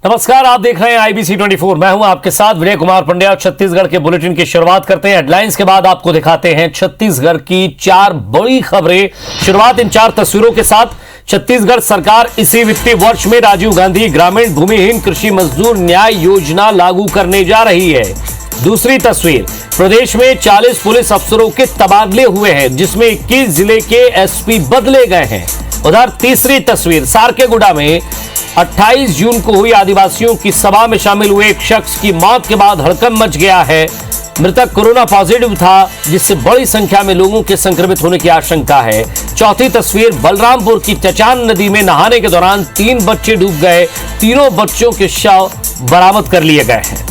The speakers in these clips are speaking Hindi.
नमस्कार, आप देख रहे हैं IBC 24। मैं हूं आपके साथ विजय कुमार पंड्या। छत्तीसगढ़ के बुलेटिन की शुरुआत करते हैं हेडलाइंस के बाद। आपको दिखाते हैं छत्तीसगढ़ की 4 बड़ी खबरें। शुरुआत इन 4 तस्वीरों के साथ। छत्तीसगढ़ सरकार इसी वित्तीय वर्ष में राजीव गांधी ग्रामीण भूमिहीन कृषि मजदूर न्याय योजना लागू करने जा रही है। दूसरी तस्वीर, प्रदेश में 40 पुलिस अफसरों के तबादले हुए हैं, जिसमें 21 जिले के एसपी बदले गए हैं। उधर तीसरी तस्वीर, सारकेगुड़ा में 28 जून को हुई आदिवासियों की सभा में शामिल हुए एक शख्स की मौत के बाद हड़कंप मच गया है। मृतक कोरोना पॉजिटिव था, जिससे बड़ी संख्या में लोगों के संक्रमित होने की आशंका है। चौथी तस्वीर, बलरामपुर की चचान नदी में नहाने के दौरान 3 बच्चे डूब गए। तीनों बच्चों के शव बरामद कर लिए गए हैं।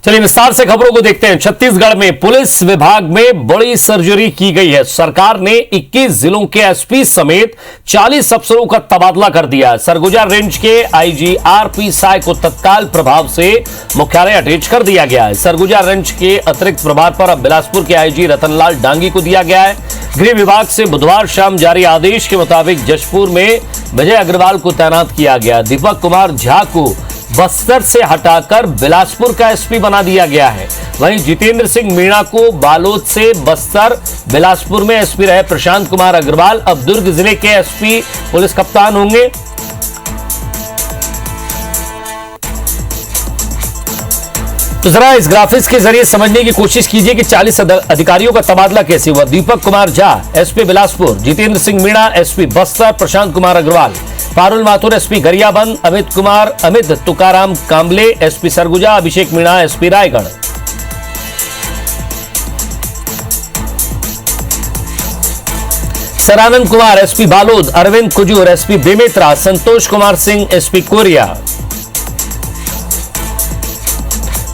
चलिए विस्तार से खबरों को देखते हैं। छत्तीसगढ़ में पुलिस विभाग में बड़ी सर्जरी की गई है। सरकार ने 21 जिलों के एसपी समेत 40 अफसरों का तबादला कर दिया। सरगुजा रेंज के आईजी आरपी साय को तत्काल प्रभाव से मुख्यालय अटैच कर दिया गया है। सरगुजा रेंज के अतिरिक्त प्रभार पर अब बिलासपुर के आईजी रतनलाल डांगी को दिया गया है। गृह विभाग से बुधवार शाम जारी आदेश के मुताबिक जशपुर में विजय अग्रवाल को तैनात किया गया। दीपक कुमार झा को बस्तर से हटाकर बिलासपुर का एसपी बना दिया गया है। वहीं जितेंद्र सिंह मीणा को बालोद से बस्तर, बिलासपुर में एसपी रहे प्रशांत कुमार अग्रवाल अब दुर्ग जिले के एसपी पुलिस कप्तान होंगे। तो जरा इस ग्राफिक्स के जरिए समझने की कोशिश कीजिए कि 40 अधिकारियों का तबादला कैसे हुआ। Deepak Kumar Jha SP Bilaspur, Jitendra Singh Meena SP Bastar, Prashant Kumar Agarwal, Parul Mathur SP Gariaband, Amit Tukaram Kamble SP Surguja, Abhishek Meena SP Raigarh. Saranand Kumar SP Balod, Arvind Kujur SP Bemetara, Santosh Kumar Singh SP Koriya,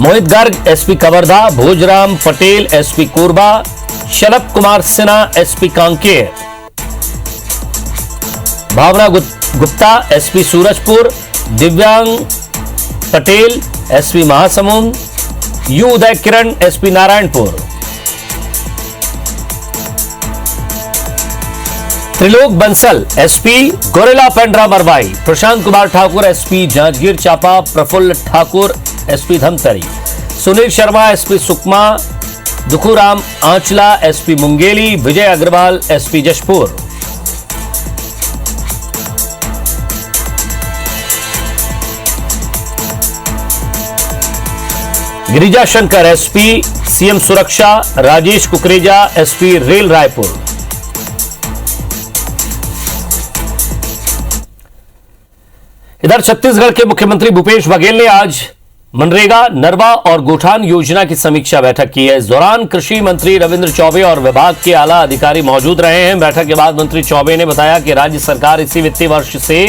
Mohit Garg SP Kawardha, Bhojram Patel SP Korba, Shalabh Kumar Sinha SP Kanker, Bhavna Gupta SP Surajpur, Divyang Patel SP Mahasamund, U Uday Kiran SP Narayanpur, Trilok Bansal SP Gaurela Pendra Marwahi, Prashant Kumar Thakur SP Janjgir Champa, Praful Thakur SP Dhamtari, Sunil Sharma SP Sukma, Dukhuram Anchla SP Mungeli, Vijay Agarwal SP Jashpur. Girija Shankar SP CM सुरक्षा, राजेश कुकरेजा एसपी रेल रायपुर। इधर छत्तीसगढ़ के मुख्यमंत्री भूपेश बघेल ने आज मनरेगा, नरवा और गोठान योजना की समीक्षा बैठक की है। इस दौरान कृषि मंत्री रविंद्र चौबे और विभाग के आला अधिकारी मौजूद रहे हैं। बैठक के बाद मंत्री चौबे ने बताया कि राज्य सरकार इसी वित्तीय वर्ष से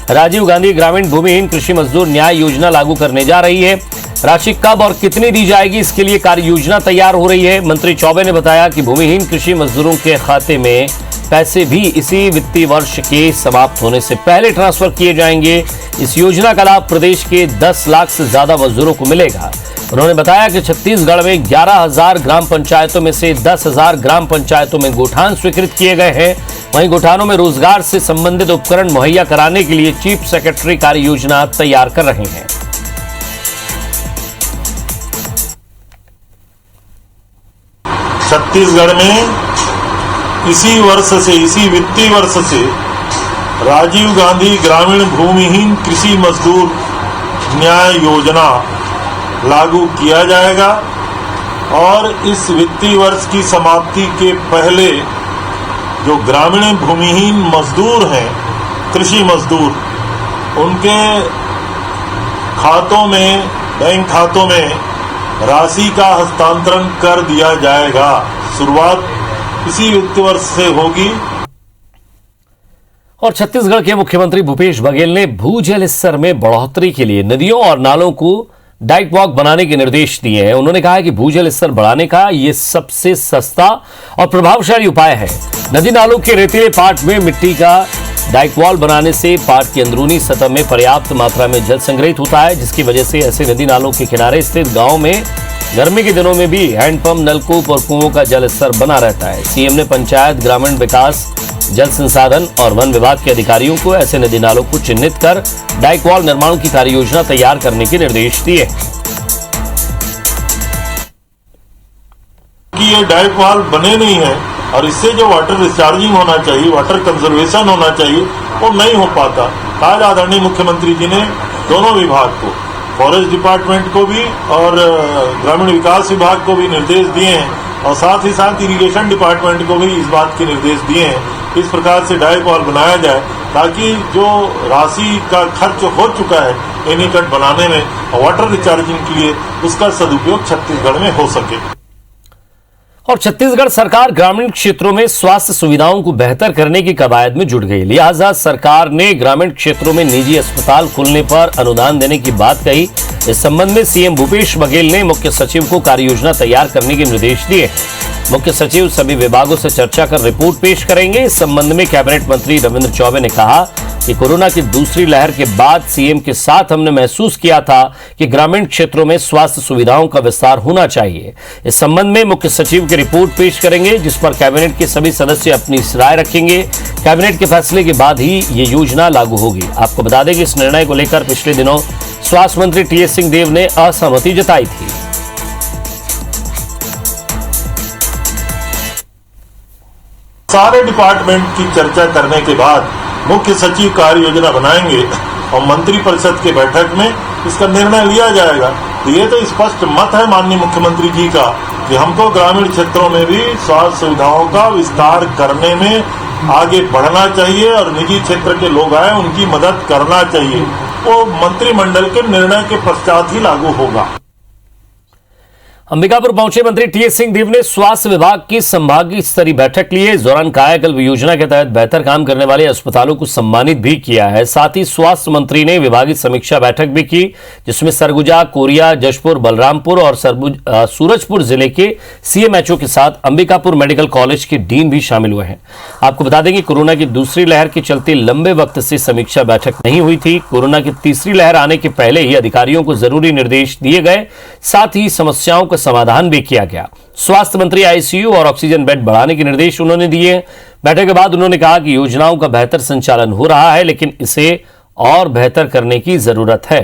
राजीव गांधी ग्रामीण भूमिहीन कृषि मजदूर न्याय योजना लागू करने जा रही है। राशि कब और कितनी दी जाएगी, इसके लिए कार्य योजना तैयार हो रही है। मंत्री चौबे ने बताया कि भूमिहीन कृषि मजदूरों के खाते में पैसे भी इसी वित्तीय वर्ष के समाप्त होने से पहले ट्रांसफर किए जाएंगे। इस योजना का लाभ प्रदेश के 10 लाख से ज्यादा मजदूरों को मिलेगा। उन्होंने बताया कि छत्तीसगढ़ में 11,000 ग्राम पंचायतों में से 10,000 ग्राम पंचायतों में गोठान स्वीकृत किए गए हैं। वहीं गोठानों में रोजगार से संबंधित उपकरण मुहैया कराने के लिए चीफ सेक्रेटरी कार्य योजना तैयार कर रहे हैं। छत्तीसगढ़ में इसी वित्तीय वर्ष से राजीव गांधी ग्रामीण भूमिहीन कृषि मजदूर न्याय योजना लागू किया जाएगा और इस वित्तीय वर्ष की समाप्ति के पहले जो ग्रामीण भूमिहीन मजदूर हैं, कृषि मजदूर, उनके खातों में, बैंक खातों में राशि का हस्तांतरण कर दिया जाएगा। शुरुआत इसी वित्तीय वर्ष से होगी। और छत्तीसगढ़ के मुख्यमंत्री भूपेश बघेल ने भूजल स्तर में बढ़ोतरी के लिए नदियों और नालों को डाइक वॉक बनाने के निर्देश दिए हैं। उन्होंने कहा कि भूजल स्तर बढ़ाने का यह सबसे सस्ता और प्रभावशाली उपाय है। नदी नालों के रेतीले पार्ट में मिट्टी का डाइक वॉल बनाने से पार्ट की अंदरूनी सतह में पर्याप्त मात्रा में जल संग्रहित होता है, जिसकी वजह से ऐसे नदी नालों के किनारे स्थित गांव में गर्मी के दिनों में भी हैंडपंप, नलकूप और कुओं का जल स्तर बना रहता है। सीएम ने पंचायत, ग्रामीण विकास, जल संसाधन और वन विभाग के अधिकारियों को ऐसे नदी नालों को चिन्हित कर डाइक वॉल निर्माण की कार्य योजना तैयार करने के निर्देश दिए। कि ये डाइक वॉल बने नहीं है और इससे जो वाटर रिचार्जिंग होना चाहिए, वाटर कंजर्वेशन होना चाहिए, वो नहीं हो पाता। आज आदरणीय मुख्यमंत्री जी ने दोनों विभाग को, फॉरेस्ट डिपार्टमेंट को भी और ग्रामीण विकास विभाग को भी निर्देश दिए हैं और साथ ही साथ इरिगेशन डिपार्टमेंट को भी इस बात के निर्देश दिए हैं इस प्रकार से डाइक वॉल बनाया जाए ताकि जो राशि का खर्च हो चुका है एनीकट बनाने में और वाटर रिचार्जिंग के लिए उसका सदुपयोग छत्तीसगढ़ में हो सके। और छत्तीसगढ़ सरकार ग्रामीण क्षेत्रों में स्वास्थ्य सुविधाओं को बेहतर करने की कवायद में जुट गई। लिहाजा सरकार ने ग्रामीण क्षेत्रों में निजी अस्पताल खोलने पर अनुदान देने की बात कही। इस संबंध में सीएम भूपेश बघेल ने मुख्य सचिव को कार्ययोजना तैयार करने के निर्देश दिए। मुख्य सचिव सभी विभागों से चर्चा कर रिपोर्ट पेश करेंगे। इस संबंध में कैबिनेट मंत्री रविंद्र चौबे ने कहा कि कोरोना की दूसरी लहर के बाद सीएम के साथ हमने महसूस किया था कि ग्रामीण क्षेत्रों में स्वास्थ्य सुविधाओं का विस्तार होना चाहिए। इस संबंध में मुख्य सचिव की रिपोर्ट पेश करेंगे जिस पर कैबिनेट के सभी सदस्य अपनी राय रखेंगे। कैबिनेट के फैसले के बाद ही ये योजना लागू होगी। आपको बता दें कि इस निर्णय को लेकर पिछले दिनों स्वास्थ्य मंत्री टीएस सिंहदेव ने असहमति जताई थी। सारे डिपार्टमेंट की चर्चा करने के बाद मुख्य सचिव कार्य योजना बनाएंगे और मंत्रिपरिषद के बैठक में इसका निर्णय लिया जाएगा। तो ये तो स्पष्ट मत है माननीय मुख्यमंत्री जी का कि हमको ग्रामीण क्षेत्रों में भी स्वास्थ्य सुविधाओं का विस्तार करने में आगे बढ़ना चाहिए और निजी क्षेत्र के लोग आए उनकी मदद करना चाहिए। वो मंत्रिमंडल के निर्णय के पश्चात ही लागू होगा। अंबिकापुर पहुंचे मंत्री टीएस सिंहदेव ने स्वास्थ्य विभाग की संभागीय स्तरीय बैठक ली है। इस दौरान कायाकल्प योजना के तहत बेहतर काम करने वाले अस्पतालों को सम्मानित भी किया है। साथ ही स्वास्थ्य मंत्री ने विभागीय समीक्षा बैठक भी की जिसमें सरगुजा, कोरिया, जशपुर, बलरामपुर और सूरजपुर जिले के सीएमएचओ के साथ अंबिकापुर मेडिकल कॉलेज के डीन भी शामिल हुए हैं। आपको बता दें कि कोरोना की दूसरी लहर के चलते लंबे वक्त से समीक्षा बैठक नहीं हुई थी। कोरोना की तीसरी लहर आने के पहले ही अधिकारियों को जरूरी निर्देश दिए गए, साथ ही समस्याओं का समाधान भी किया गया। स्वास्थ्य मंत्री आईसीयू और ऑक्सीजन बेड बढ़ाने के निर्देश उन्होंने दिए। बैठक के बाद उन्होंने कहा कि योजनाओं का बेहतर संचालन हो रहा है लेकिन इसे और बेहतर करने की जरूरत है।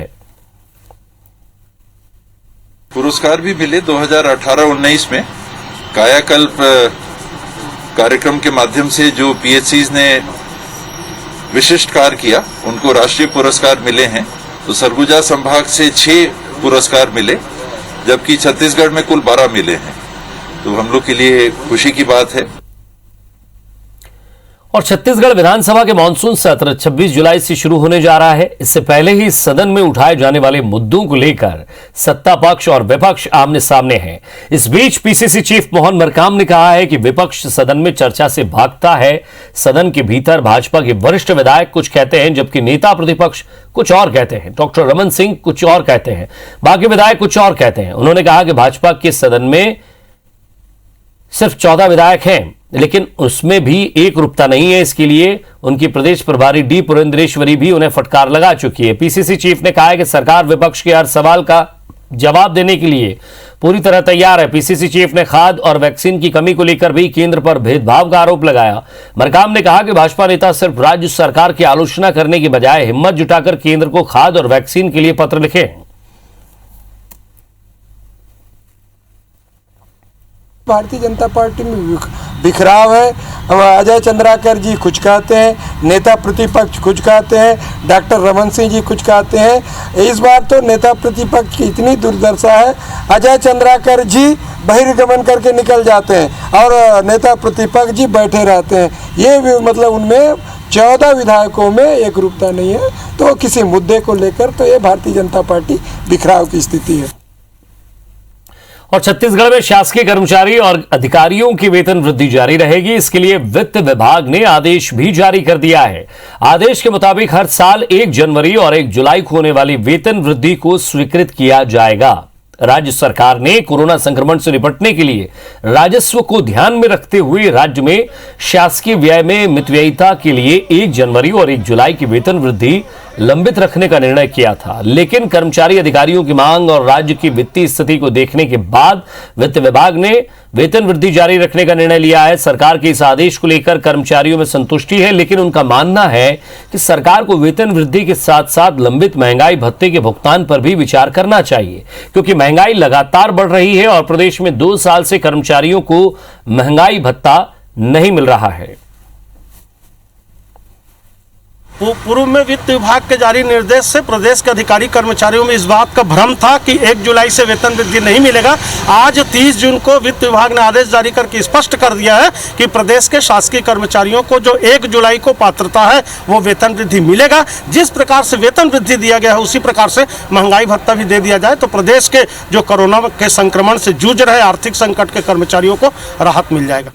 पुरस्कार भी मिले 2018-19 में कायाकल्प कार्यक्रम के माध्यम से जो पीएचसीज ने विशिष्ट कार्य किया उनको राष्ट्रीय पुरस्कार मिले हैं। तो सरगुजा संभाग से 6 पुरस्कार मिले जबकि छत्तीसगढ़ में कुल 12 मिले हैं। तो हम लोग के लिए खुशी की बात है। और छत्तीसगढ़ विधानसभा के मानसून सत्र 26 जुलाई से शुरू होने जा रहा है। इससे पहले ही सदन में उठाए जाने वाले मुद्दों को लेकर सत्ता पक्ष और विपक्ष आमने सामने हैं। इस बीच पीसीसी चीफ मोहन मरकाम ने कहा है कि विपक्ष सदन में चर्चा से भागता है। सदन के भीतर भाजपा के वरिष्ठ विधायक कुछ कहते हैं जबकि नेता प्रतिपक्ष कुछ और कहते हैं। डॉक्टर रमन सिंह कुछ और कहते हैं, बाकी विधायक कुछ और कहते हैं। उन्होंने कहा कि भाजपा के सदन में सिर्फ 14 विधायक हैं लेकिन उसमें भी एक रूपता नहीं है। इसके लिए उनकी प्रदेश प्रभारी डी पुरेंद्रेश्वरी भी उन्हें फटकार लगा चुकी है। पीसीसी चीफ ने कहा है कि सरकार विपक्ष के हर सवाल का जवाब देने के लिए पूरी तरह तैयार है। पीसीसी चीफ ने खाद और वैक्सीन की कमी को लेकर भी केंद्र पर भेदभाव का आरोप लगाया। मरकाम ने कहा कि भाजपा नेता सिर्फ राज्य सरकार की आलोचना करने की बजाय हिम्मत जुटाकर केंद्र को खाद और वैक्सीन के लिए पत्र लिखे। भारतीय जनता पार्टी में बिखराव है। अजय चंद्राकर जी कुछ कहते हैं, नेता प्रतिपक्ष कुछ कहते हैं, डॉक्टर रमन सिंह जी कुछ कहते हैं। इस बार तो नेता प्रतिपक्ष की इतनी दुर्दशा है, अजय चंद्राकर जी बहिर्गमन करके निकल जाते हैं और नेता प्रतिपक्ष जी बैठे रहते हैं। ये मतलब उनमें 14 विधायकों में एक रूपता नहीं है। तो किसी मुद्दे को लेकर तो ये भारतीय जनता पार्टी बिखराव की स्थिति है। और छत्तीसगढ़ में शासकीय कर्मचारी और अधिकारियों की वेतन वृद्धि जारी रहेगी। इसके लिए वित्त विभाग ने आदेश भी जारी कर दिया है। आदेश के मुताबिक हर साल 1 जनवरी और 1 जुलाई को होने वाली वेतन वृद्धि को स्वीकृत किया जाएगा। राज्य सरकार ने कोरोना संक्रमण से निपटने के लिए राजस्व को ध्यान में रखते हुए राज्य में शासकीय व्यय में मितव्ययिता के लिए 1 जनवरी और 1 जुलाई की वेतन वृद्धि लंबित रखने का निर्णय किया था, लेकिन कर्मचारी अधिकारियों की मांग और राज्य की वित्तीय स्थिति को देखने के बाद वित्त विभाग ने वेतन वृद्धि जारी रखने का निर्णय लिया है। सरकार के इस आदेश को लेकर कर्मचारियों में संतुष्टि है, लेकिन उनका मानना है कि सरकार को वेतन वृद्धि के साथ साथ लंबित महंगाई भत्ते के भुगतान पर भी विचार करना चाहिए, क्योंकि महंगाई लगातार बढ़ रही है और प्रदेश में 2 साल से कर्मचारियों को महंगाई भत्ता नहीं मिल रहा है। पूर्व में वित्त विभाग के जारी निर्देश से प्रदेश के अधिकारी कर्मचारियों में इस बात का भ्रम था कि 1 जुलाई से वेतन वृद्धि नहीं मिलेगा। आज 30 जून को वित्त विभाग ने आदेश जारी करके स्पष्ट कर दिया है कि प्रदेश के शासकीय कर्मचारियों को जो 1 जुलाई को पात्रता है वो वेतन वृद्धि मिलेगा। जिस प्रकार से वेतन वृद्धि दिया गया है उसी प्रकार से महंगाई भत्ता भी दे दिया जाए तो प्रदेश के जो कोरोना के संक्रमण से जूझ रहे आर्थिक संकट के कर्मचारियों को राहत मिल जाएगा।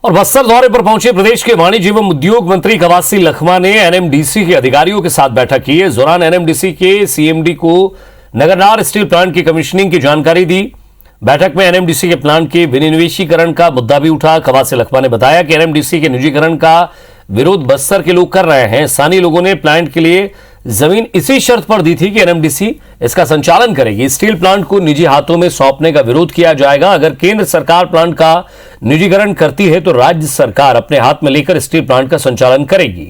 और बस्तर दौरे पर पहुंचे प्रदेश के वाणिज्य एवं उद्योग मंत्री कवासी लखमा ने एनएमडीसी के अधिकारियों के साथ बैठक की है। इस दौरान एनएमडीसी के सीएमडी को नगरनार स्टील प्लांट की कमीशनिंग की जानकारी दी। बैठक में एनएमडीसी के प्लांट के विनिवेशीकरण का मुद्दा भी उठा। कवासी लखमा ने बताया कि एनएमडीसी के निजीकरण का विरोध बस्तर के लोग कर रहे हैं। स्थानीय लोगों ने प्लांट के लिए जमीन इसी शर्त पर दी थी कि एनएमडीसी इसका संचालन करेगी। स्टील प्लांट को निजी हाथों में सौंपने का विरोध किया जाएगा। अगर केंद्र सरकार प्लांट का निजीकरण करती है तो राज्य सरकार अपने हाथ में लेकर स्टील प्लांट का संचालन करेगी।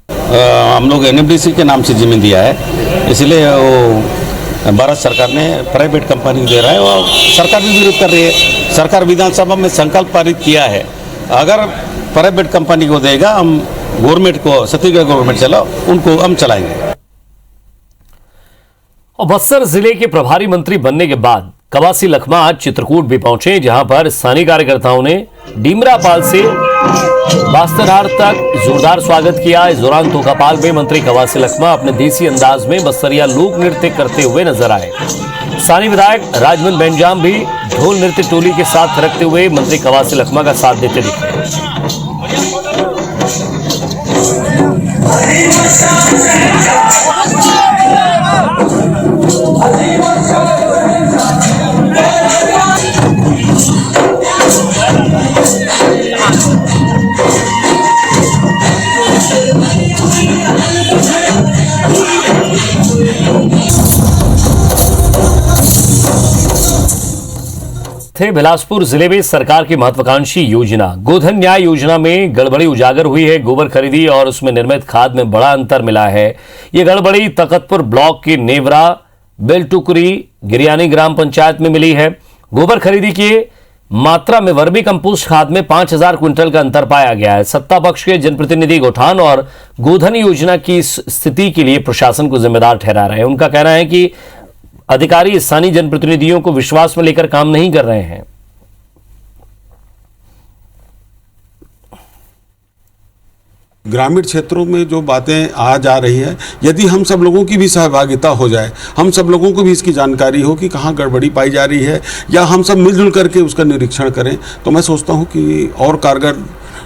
हम लोग एनएमडीसी के नाम से जमीन दिया है, इसलिए वो भारत सरकार ने प्राइवेट कंपनी दे रहा है और सरकार भी विरोध कर रही है। सरकार विधानसभा में संकल्प पारित किया है, अगर प्राइवेट कंपनी को देगा हम गवर्नमेंट को, छत्तीसगढ़ गवर्नमेंट चलाओ, उनको हम चलाएंगे। और बस्तर जिले के प्रभारी मंत्री बनने के बाद कवासी लखमा आज चित्रकूट भी पहुंचे, जहां पर स्थानीय कार्यकर्ताओं ने डीमरापाल से बास्तरहार तक जोरदार स्वागत किया। इस दौरान तोकापाल में मंत्री कवासी लखमा अपने देसी अंदाज में बस्तरिया लोक नृत्य करते हुए नजर आए। स्थानीय विधायक राजमन बेंजाम भी ढोल नृत्य टोली के साथ थिरकते हुए मंत्री कवासी लखमा का साथ देते दिखे। बिलासपुर जिले में सरकार की महत्वाकांक्षी योजना गोधन न्याय योजना में गड़बड़ी उजागर हुई है। गोबर खरीदी और उसमें निर्मित खाद में बड़ा अंतर मिला है। यह गड़बड़ी तकतपुर ब्लॉक के नेवरा बेलटुकरी गिरियानी ग्राम पंचायत में मिली है। गोबर खरीदी की मात्रा में वर्मी कंपोस्ट खाद में 5000 क्विंटल का अंतर पाया गया है। सत्ता पक्ष के जनप्रतिनिधि गौठान और गोधन योजना की इस स्थिति के लिए प्रशासन को जिम्मेदार ठहरा रहे हैं। उनका कहना है कि अधिकारी स्थानीय जनप्रतिनिधियों को विश्वास में लेकर काम नहीं कर रहे हैं। ग्रामीण क्षेत्रों में जो बातें आ जा रही है, यदि हम सब लोगों की भी सहभागिता हो जाए, हम सब लोगों को भी इसकी जानकारी हो कि कहाँ गड़बड़ी पाई जा रही है, या हम सब मिलजुल करके उसका निरीक्षण करें, तो मैं सोचता हूँ कि और कारगर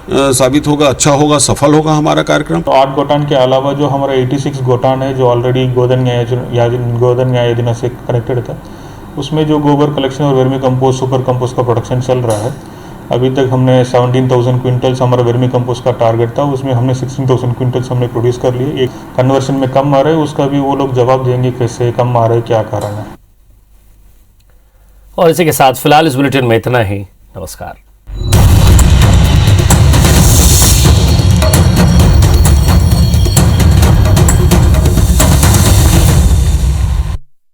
साबित होगा, अच्छा होगा, सफल होगा हमारा कार्यक्रम। तो 8 गोटान के अलावा जो हमारा 86 गोटान है जो ऑलरेडी गोधन न्याय योजना से कनेक्टेड था, उसमें जो गोबर कलेक्शन और वर्मी कंपोस्ट सुपर कंपोस्ट का प्रोडक्शन चल रहा है। अभी तक हमने 17,000 क्विंटल्स हमारा वर्मी कंपोस्ट का टारगेट था, उसमें हमने 16,000 क्विंटल्स हमने प्रोड्यूस कर लिए। एक कन्वर्शन में कम आ रहा है, उसका भी वो लोग जवाब देंगे कैसे कम आ रहा है, क्या कारण है। और इसी के साथ फिलहाल इस बुलेटिन में इतना ही। नमस्कार।